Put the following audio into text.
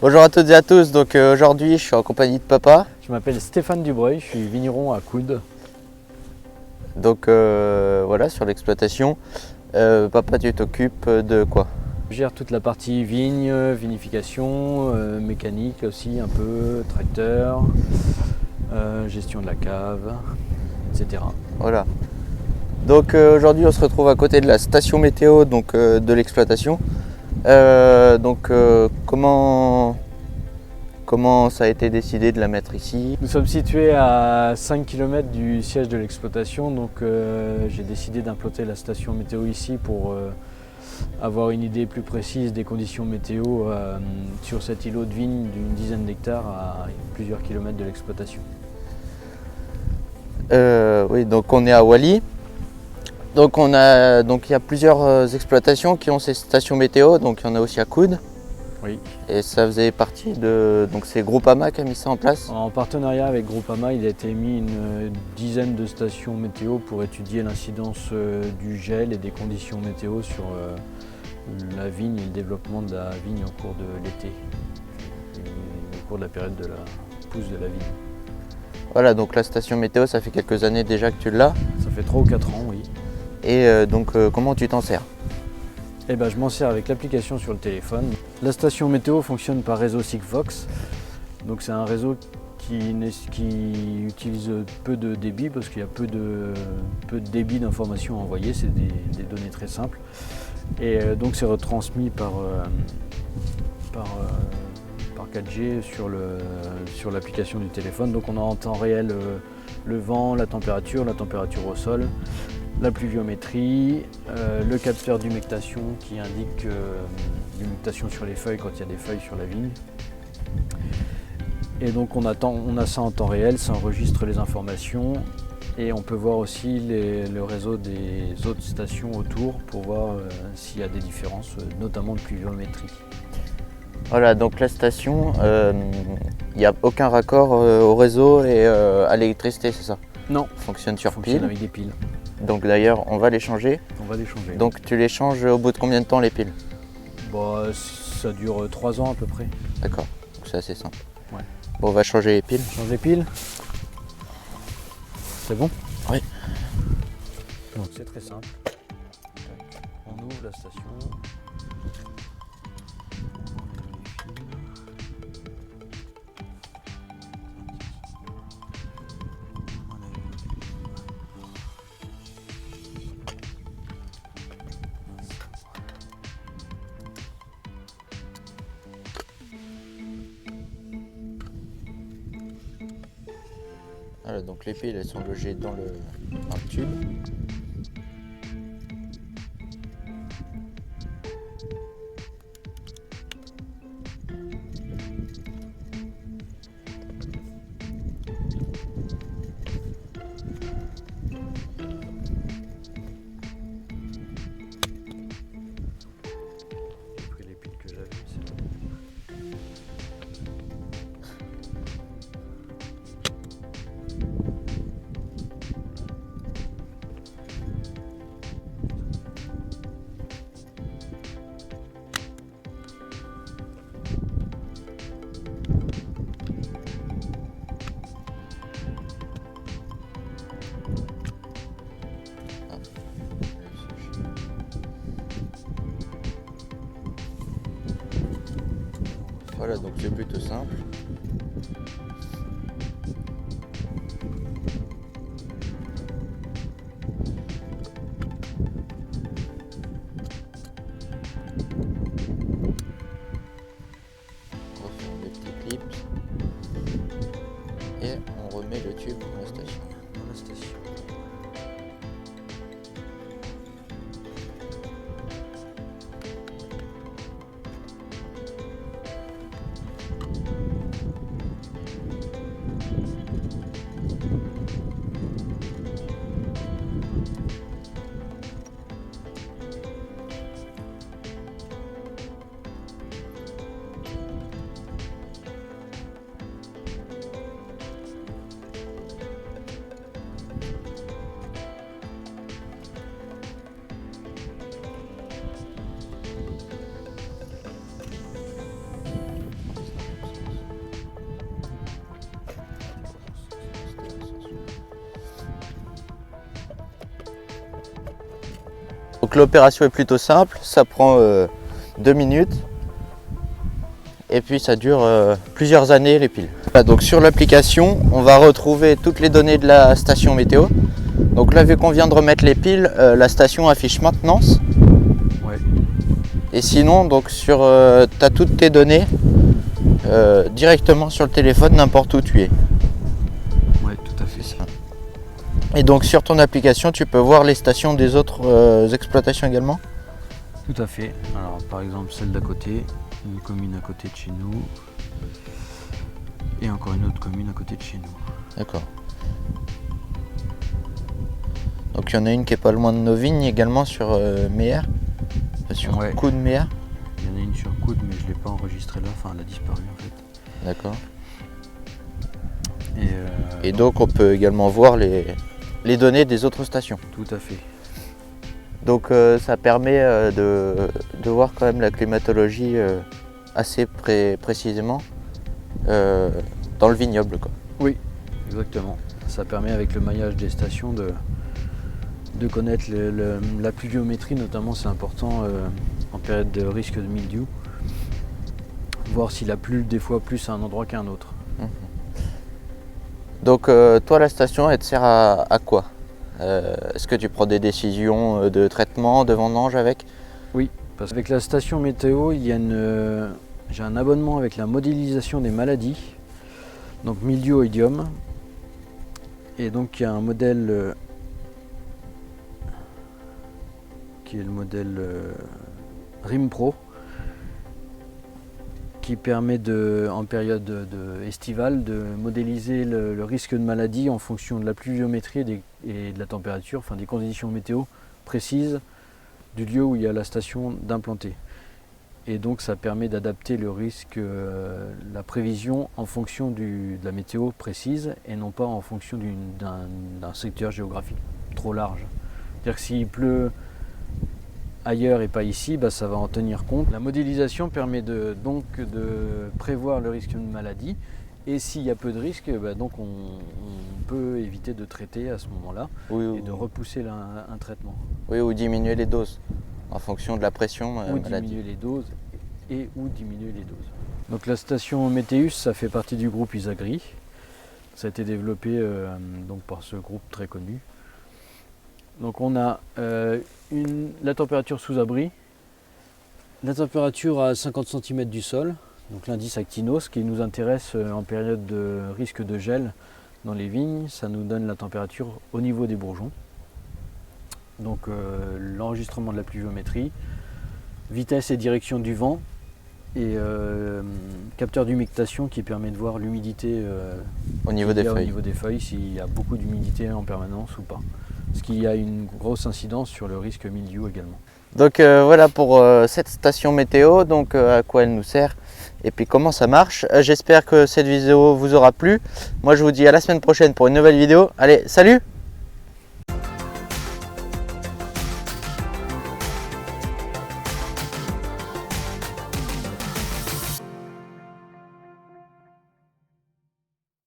Bonjour à toutes et à tous, donc aujourd'hui je suis en compagnie de papa. Je m'appelle Stéphane Dubreuil, je suis vigneron à Coudes. Donc voilà, sur l'exploitation. Papa, tu t'occupes de quoi? Je gère toute la partie vigne, vinification, mécanique aussi un peu, tracteur, gestion de la cave, etc. Voilà. Donc aujourd'hui on se retrouve à côté de la station météo donc, de l'exploitation. Comment ça a été décidé de la mettre ici? Nous sommes situés à 5 km du siège de l'exploitation, donc j'ai décidé d'implanter la station météo ici pour avoir une idée plus précise des conditions météo sur cet îlot de vigne d'une dizaine d'hectares à plusieurs kilomètres de l'exploitation. Oui, donc on est à Wally. Donc il y a plusieurs exploitations qui ont ces stations météo, donc il y en a aussi à Coudes. Oui. Et ça faisait partie de... Donc c'est Groupama qui a mis ça en place. En partenariat avec Groupama, il a été mis une dizaine de stations météo pour étudier l'incidence du gel et des conditions météo sur la vigne et le développement de la vigne au cours de l'été, au cours de la période de la pousse de la vigne. Voilà, donc la station météo, ça fait quelques années déjà que tu l'as. Ça fait 3 ou 4 ans, oui. Et comment tu t'en sers? Eh ben, je m'en sers avec l'application sur le téléphone. La station météo fonctionne par réseau Sigfox. Donc c'est un réseau qui utilise peu de débit parce qu'il y a peu de débit d'informations à envoyer, c'est des données très simples. Et donc c'est retransmis par 4G sur l'application du téléphone. Donc on a en temps réel le vent, la température au sol, la pluviométrie, le capteur d'humectation qui indique l'humectation sur les feuilles quand il y a des feuilles sur la vigne. Et donc on a ça en temps réel, ça enregistre les informations et on peut voir aussi le réseau des autres stations autour pour voir s'il y a des différences, notamment de pluviométrie. Voilà, donc la station, il n'y a aucun raccord au réseau et à l'électricité, c'est ça? Non. Fonctionne sur Fonctionne piles. avec des piles. Donc d'ailleurs, on va les changer. On va les changer. Donc tu les changes au bout de combien de temps les piles? Bah, ça dure 3 ans à peu près. D'accord, donc c'est assez simple. Ouais. Bon, on va changer les piles. On change les piles. C'est bon? Oui. Donc c'est très simple. On ouvre la station. Voilà, donc les piles elles sont logées dans le tube. J'ai pris les piles que j'avais, c'est bon. Voilà, donc c'est plutôt simple. On referme les petits clips et on remet le tube dans la station. Donc l'opération est plutôt simple, ça prend 2 minutes et puis ça dure plusieurs années les piles. Donc sur l'application, on va retrouver toutes les données de la station météo. Donc là, vu qu'on vient de remettre les piles, la station affiche maintenance. Ouais. Et sinon, donc tu as toutes tes données directement sur le téléphone, n'importe où tu es. Ouais, tout à fait. Ça. Et donc sur ton application, tu peux voir les stations des autres exploitations également? Tout à fait. Alors par exemple celle d'à côté, une commune à côté de chez nous, et encore une autre commune à côté de chez nous. D'accord. Donc il y en a une qui est pas loin de nos vignes également sur Meyer, sur Ouais. Coude Meyer. Il y en a une sur Coude, mais je ne l'ai pas enregistrée là, enfin elle a disparu en fait. D'accord. Et Donc on peut également voir les données des autres stations. tout à fait. Donc ça permet de voir quand même la climatologie assez précisément dans le vignoble, quoi. Oui, exactement. Ça permet avec le maillage des stations de connaître la pluviométrie, notamment c'est important en période de risque de mildiou. Voir s'il a plu des fois plus à un endroit qu'à un autre. Donc toi, la station, elle te sert à quoi? Est-ce que tu prends des décisions de traitement, de vendange avec? Oui, parce qu'avec la station météo, j'ai un abonnement avec la modélisation des maladies, donc mildiou oïdium. Et donc il y a un modèle qui est le modèle RIMPRO, qui permet en période estivale de modéliser le risque de maladie en fonction de la pluviométrie et de la température, enfin des conditions météo précises du lieu où il y a la station d'implanter. Et donc ça permet d'adapter le risque, la prévision en fonction de la météo précise et non pas en fonction d'un secteur géographique trop large. C'est-à-dire que s'il pleut ailleurs et pas ici, ça va en tenir compte. La modélisation permet donc de prévoir le risque de maladie, et s'il y a peu de risques, donc on peut éviter de traiter à ce moment-là et de repousser un traitement. Oui, ou diminuer les doses en fonction de la pression Ou maladie. diminuer les doses ou diminuer les doses. Donc la station Météus, ça fait partie du groupe Isagri. Ça a été développé donc par ce groupe très connu. Donc on a la température sous abri, la température à 50 cm du sol, donc l'indice Actinos qui nous intéresse en période de risque de gel dans les vignes, ça nous donne la température au niveau des bourgeons. Donc l'enregistrement de la pluviométrie, vitesse et direction du vent, et capteur d'humectation qui permet de voir l'humidité au niveau des feuilles, s'il y a beaucoup d'humidité en permanence ou pas. Ce qui a une grosse incidence sur le risque mildiou également. Donc voilà pour cette station météo, donc à quoi elle nous sert et puis comment ça marche. J'espère que cette vidéo vous aura plu. Moi je vous dis à la semaine prochaine pour une nouvelle vidéo. Allez, salut!